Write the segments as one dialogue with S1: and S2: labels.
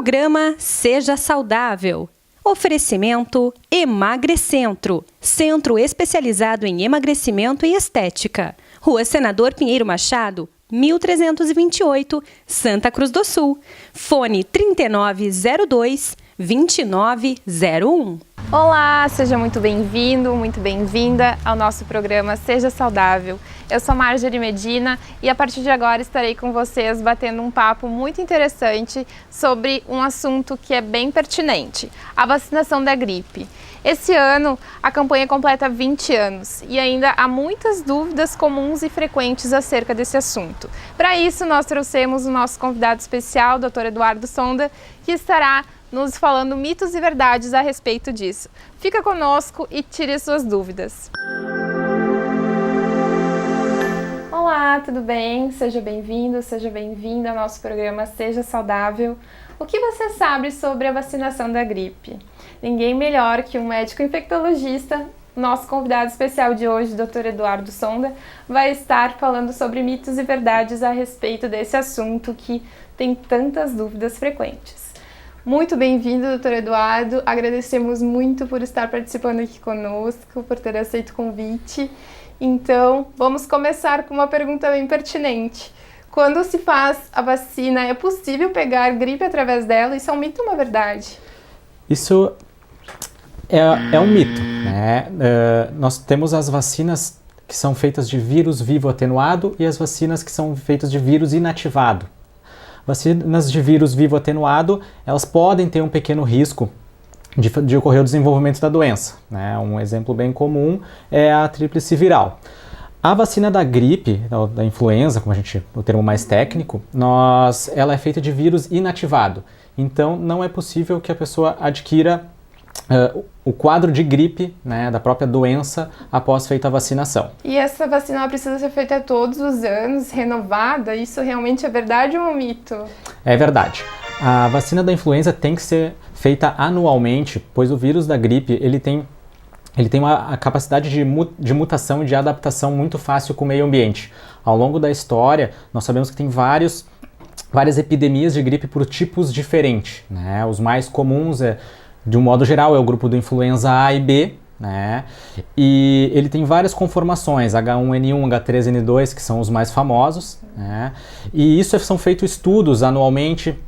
S1: Programa Seja Saudável. Oferecimento Emagrecentro, centro especializado em emagrecimento e estética. Rua Senador Pinheiro Machado, 1328, Santa Cruz do Sul. Fone 3902-2901.
S2: Olá, seja muito bem-vindo, muito bem-vinda ao nosso programa Seja Saudável. Eu sou Marjorie Medina e a partir de agora estarei com vocês batendo um papo muito interessante sobre um assunto que é bem pertinente, a vacinação da gripe. Esse ano a campanha completa 20 anos e ainda há muitas dúvidas comuns e frequentes acerca desse assunto. Para isso nós trouxemos o nosso convidado especial, Dr. Eduardo Sonda, que estará nos falando mitos e verdades a respeito disso. Fica conosco e tire suas dúvidas. Olá, tudo bem? Seja bem-vindo, seja bem-vinda ao nosso programa Seja Saudável. O que você sabe sobre a vacinação da gripe? Ninguém melhor que um médico infectologista, nosso convidado especial de hoje, Dr. Eduardo Sonda, vai estar falando sobre mitos e verdades a respeito desse assunto que tem tantas dúvidas frequentes. Muito bem-vindo, doutor Eduardo. Agradecemos muito por estar participando aqui conosco, por ter aceito o convite. Então, vamos começar com uma pergunta bem pertinente. Quando se faz a vacina, é possível pegar gripe através dela? Isso é um mito ou uma verdade?
S3: Isso é um mito, né? Nós temos as vacinas que são feitas de vírus vivo atenuado e as vacinas que são feitas de vírus inativado. Vacinas de vírus vivo atenuado, elas podem ter um pequeno risco de ocorrer o desenvolvimento da doença, né? Um exemplo bem comum é a tríplice viral. A vacina da gripe, da influenza, como o termo mais técnico, ela é feita de vírus inativado. Então, não é possível que a pessoa adquira o quadro de gripe, né, da própria doença após feita a vacinação.
S2: E essa vacina precisa ser feita todos os anos, renovada? Isso realmente é verdade ou um mito?
S3: É verdade. A vacina da influenza tem que ser feita anualmente, pois o vírus da gripe ele tem uma capacidade de mutação e de adaptação muito fácil com o meio ambiente. Ao longo da história, nós sabemos que tem várias epidemias de gripe por tipos diferentes, né? Os mais comuns, de um modo geral, é o grupo do influenza A e B, né? E ele tem várias conformações, H1N1, H3N2, que são os mais famosos, né? E isso são feitos estudos anualmente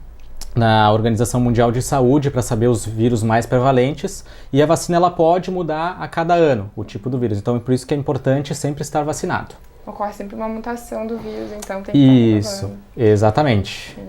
S3: na Organização Mundial de Saúde para saber os vírus mais prevalentes, e a vacina ela pode mudar a cada ano, o tipo do vírus. Então é por isso que é importante sempre estar vacinado.
S2: Ocorre sempre uma mutação do vírus, então tem que estar
S3: Isso, exatamente.
S2: Sim.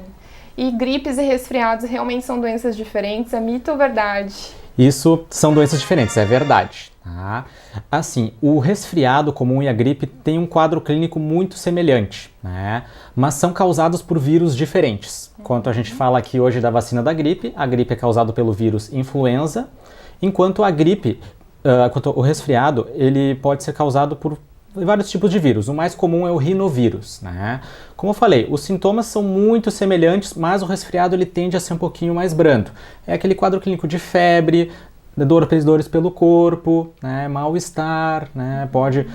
S2: E gripes e resfriados realmente são doenças diferentes? É mito ou verdade?
S3: Isso são doenças diferentes, é verdade. Tá? Assim, o resfriado comum e a gripe têm um quadro clínico muito semelhante, né? Mas são causados por vírus diferentes. Enquanto a gente fala aqui hoje da vacina da gripe, a gripe é causada pelo vírus influenza, enquanto o resfriado, ele pode ser causado por vários tipos de vírus. O mais comum é o rinovírus, né? Como eu falei, os sintomas são muito semelhantes, mas o resfriado ele tende a ser um pouquinho mais brando. É aquele quadro clínico de febre, dores pelo corpo, né? Mal-estar, né? Pode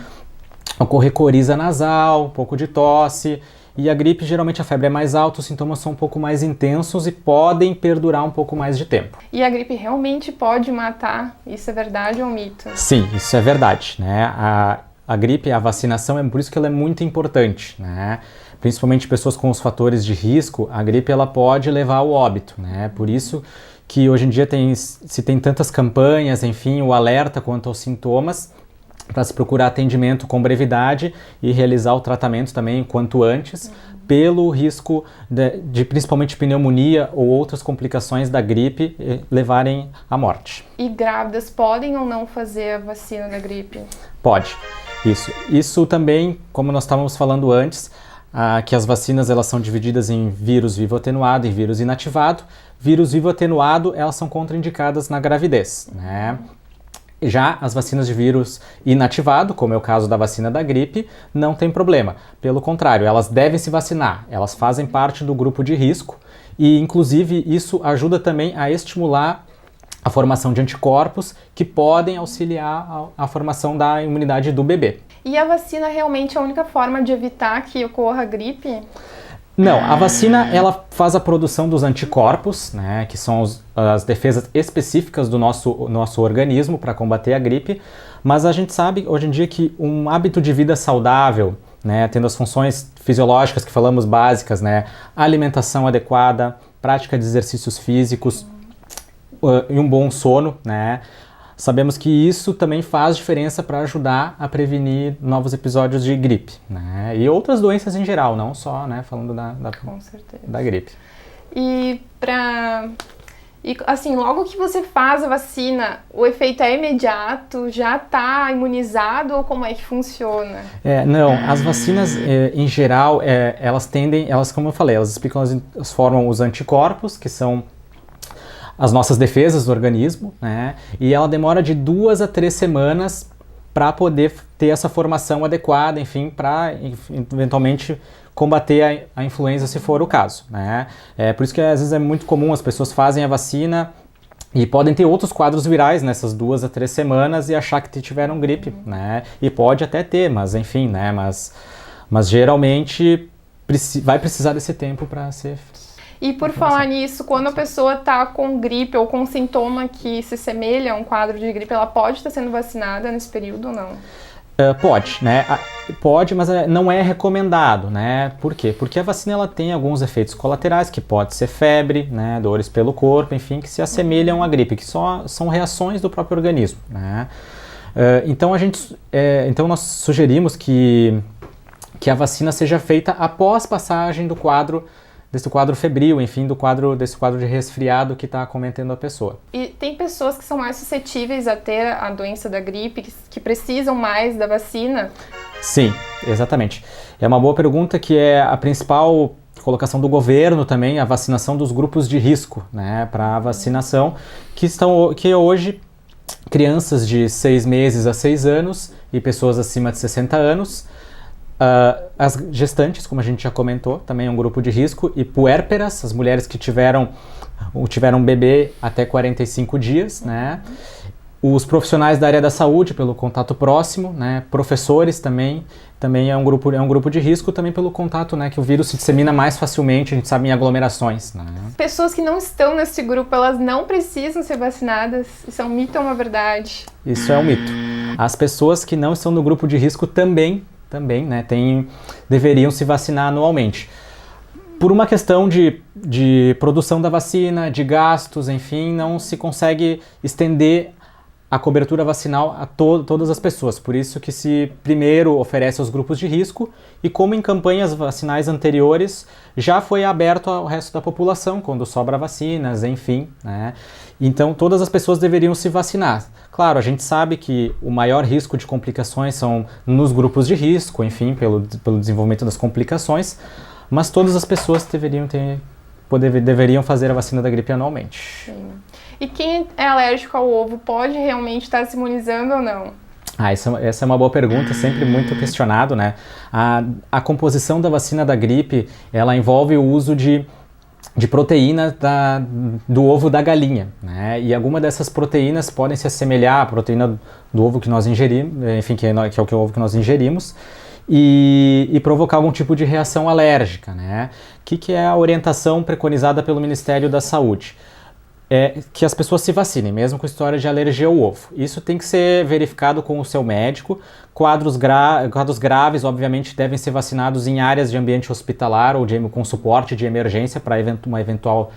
S3: ocorrer coriza nasal, um pouco de tosse. E a gripe, geralmente a febre é mais alta, os sintomas são um pouco mais intensos e podem perdurar um pouco mais de tempo.
S2: E a gripe realmente pode matar? Isso é verdade ou mito?
S3: Sim, isso é verdade, né? A gripe, a vacinação, é por isso que ela é muito importante, né? Principalmente pessoas com os fatores de risco, a gripe ela pode levar ao óbito, né? Por isso que hoje em dia se tem tantas campanhas, enfim, o alerta quanto aos sintomas, para se procurar atendimento com brevidade e realizar o tratamento também quanto antes, pelo risco de principalmente pneumonia ou outras complicações da gripe levarem à morte.
S2: E grávidas podem ou não fazer a vacina da gripe?
S3: Pode. Isso também, como nós estávamos falando antes, que as vacinas elas são divididas em vírus vivo atenuado e vírus inativado. Vírus vivo atenuado, elas são contraindicadas na gravidez, né? Já as vacinas de vírus inativado, como é o caso da vacina da gripe, não tem problema. Pelo contrário, elas devem se vacinar, elas fazem parte do grupo de risco e, inclusive, isso ajuda também a estimular a formação de anticorpos que podem auxiliar a formação da imunidade do bebê.
S2: E a vacina realmente é a única forma de evitar que ocorra gripe?
S3: Não, a vacina ela faz a produção dos anticorpos, né, que são as defesas específicas do nosso organismo para combater a gripe, mas a gente sabe hoje em dia que um hábito de vida saudável, né, tendo as funções fisiológicas que falamos básicas, né, alimentação adequada, prática de exercícios físicos e um bom sono, né, sabemos que isso também faz diferença para ajudar a prevenir novos episódios de gripe, né? E outras doenças em geral, não só, né, falando
S2: Com certeza.
S3: da gripe.
S2: E assim, logo que você faz a vacina, o efeito é imediato? Já está imunizado ou como é que funciona?
S3: Não, as vacinas em geral, elas, como eu falei, elas formam os anticorpos, que são as nossas defesas do organismo, né? E ela demora de 2 a 3 semanas para poder ter essa formação adequada, enfim, para eventualmente combater a influenza se for o caso, né? Por isso que às vezes é muito comum as pessoas fazem a vacina e podem ter outros quadros virais nessas 2 a 3 semanas e achar que tiveram gripe, né? E pode até ter, mas enfim, né? Mas geralmente vai precisar desse tempo para ser...
S2: E por falar nisso, quando a pessoa está com gripe ou com sintoma que se semelha a um quadro de gripe, ela pode estar sendo vacinada nesse período ou não?
S3: Pode, né? Pode, mas não é recomendado, né? Por quê? Porque a vacina ela tem alguns efeitos colaterais, que pode ser febre, né? Dores pelo corpo, enfim, que se assemelham à gripe, que só são reações do próprio organismo, né? Então nós sugerimos que a vacina seja feita após passagem desse quadro febril, enfim, desse quadro de resfriado que está acometendo a pessoa.
S2: E tem pessoas que são mais suscetíveis a ter a doença da gripe, que precisam mais da vacina?
S3: Sim, exatamente. É uma boa pergunta, que é a principal colocação do governo também, a vacinação dos grupos de risco, né, para a vacinação, que hoje crianças de 6 meses a 6 anos e pessoas acima de 60 anos, as gestantes, como a gente já comentou, também é um grupo de risco, e puérperas, as mulheres que tiveram um bebê até 45 dias, né? Os profissionais da área da saúde, pelo contato próximo, né? Professores também é um grupo de risco, também pelo contato, né? Que o vírus se dissemina mais facilmente, a gente sabe, em aglomerações, né?
S2: Pessoas que não estão nesse grupo, elas não precisam ser vacinadas? Isso é um mito ou uma verdade?
S3: Isso é um mito. As pessoas que não estão no grupo de risco também, né, deveriam se vacinar anualmente. Por uma questão de produção da vacina, de gastos, enfim, não se consegue estender a cobertura vacinal a todas as pessoas. Por isso que se primeiro oferece aos grupos de risco e como em campanhas vacinais anteriores já foi aberto ao resto da população, quando sobra vacinas, enfim, né? Então todas as pessoas deveriam se vacinar. Claro, a gente sabe que o maior risco de complicações são nos grupos de risco, enfim, pelo desenvolvimento das complicações, mas todas as pessoas deveriam fazer a vacina da gripe anualmente.
S2: Sim. E quem é alérgico ao ovo pode realmente estar se imunizando ou não?
S3: Essa é uma boa pergunta, sempre muito questionado, né? A composição da vacina da gripe, ela envolve o uso de proteína do ovo da galinha, né? E alguma dessas proteínas podem se assemelhar à proteína do ovo que nós ingerimos, enfim, que é o ovo que nós ingerimos, e provocar algum tipo de reação alérgica, né? O que é a orientação preconizada pelo Ministério da Saúde? É que as pessoas se vacinem, mesmo com história de alergia ao ovo. Isso tem que ser verificado com o seu médico. Quadros graves, obviamente, devem ser vacinados em áreas de ambiente hospitalar ou com suporte de emergência para uma eventual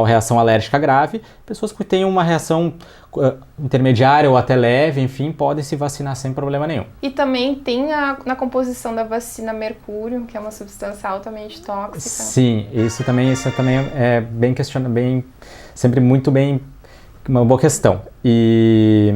S3: reação alérgica grave. Pessoas que têm uma reação intermediária ou até leve, enfim, podem se vacinar sem problema nenhum.
S2: E também tem na composição da vacina mercúrio, que é uma substância altamente tóxica.
S3: Sim, isso também é bem questionado, sempre muito bem, uma boa questão. E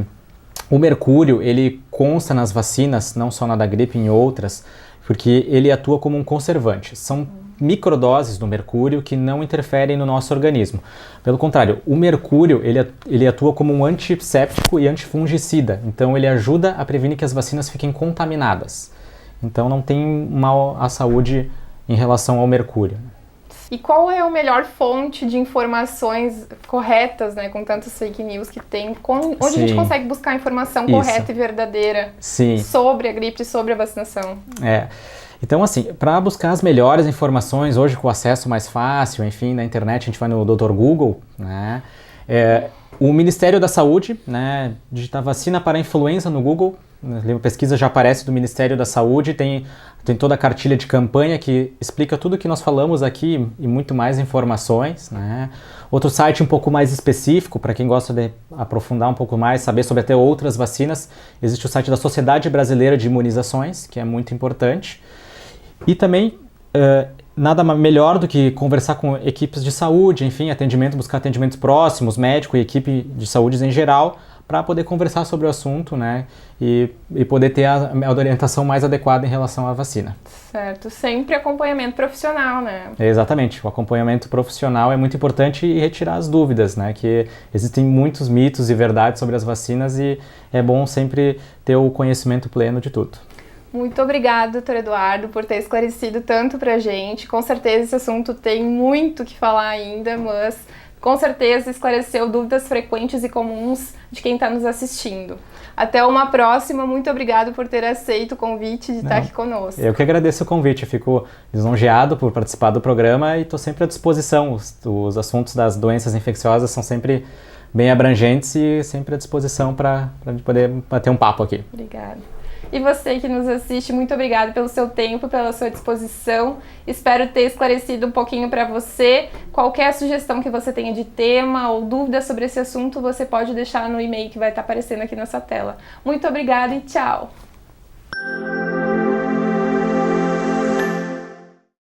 S3: o mercúrio, ele consta nas vacinas, não só na da gripe, em outras, porque ele atua como um conservante. São microdoses do mercúrio que não interferem no nosso organismo. Pelo contrário, o mercúrio, ele atua como um antisséptico e antifungicida. Então ele ajuda a prevenir que as vacinas fiquem contaminadas. Então não tem mal à saúde em relação ao mercúrio.
S2: E qual é a melhor fonte de informações corretas, né, com tantas fake news que tem? Onde a gente consegue buscar informação correta e verdadeira sobre a gripe e sobre a vacinação?
S3: Então, assim, para buscar as melhores informações, hoje com o acesso mais fácil, enfim, na internet, a gente vai no Dr. Google, né? O Ministério da Saúde, né, digitar vacina para a influenza no Google, a pesquisa já aparece do Ministério da Saúde, tem toda a cartilha de campanha que explica tudo o que nós falamos aqui e muito mais informações, né? Outro site um pouco mais específico, para quem gosta de aprofundar um pouco mais, saber sobre até outras vacinas, existe o site da Sociedade Brasileira de Imunizações, que é muito importante. E também, nada melhor do que conversar com equipes de saúde, enfim, buscar atendimentos próximos, médico e equipe de saúde em geral, para poder conversar sobre o assunto, né, e poder ter a orientação mais adequada em relação à vacina.
S2: Certo, sempre acompanhamento profissional, né?
S3: Exatamente, o acompanhamento profissional é muito importante e retirar as dúvidas, né, que existem muitos mitos e verdades sobre as vacinas e é bom sempre ter o conhecimento pleno de tudo.
S2: Muito obrigada, doutor Eduardo, por ter esclarecido tanto pra gente. Com certeza esse assunto tem muito que falar ainda, mas com certeza esclareceu dúvidas frequentes e comuns de quem está nos assistindo. Até uma próxima, muito obrigado por ter aceito o convite de estar aqui conosco.
S3: Eu que agradeço o convite, eu fico lisonjeado por participar do programa e estou sempre à disposição. Os assuntos das doenças infecciosas são sempre bem abrangentes e sempre à disposição para poder bater um papo aqui.
S2: Obrigada. E você que nos assiste, muito obrigada pelo seu tempo, pela sua disposição. Espero ter esclarecido um pouquinho para você. Qualquer sugestão que você tenha de tema ou dúvida sobre esse assunto, você pode deixar no e-mail que vai estar aparecendo aqui nessa tela. Muito obrigada e tchau!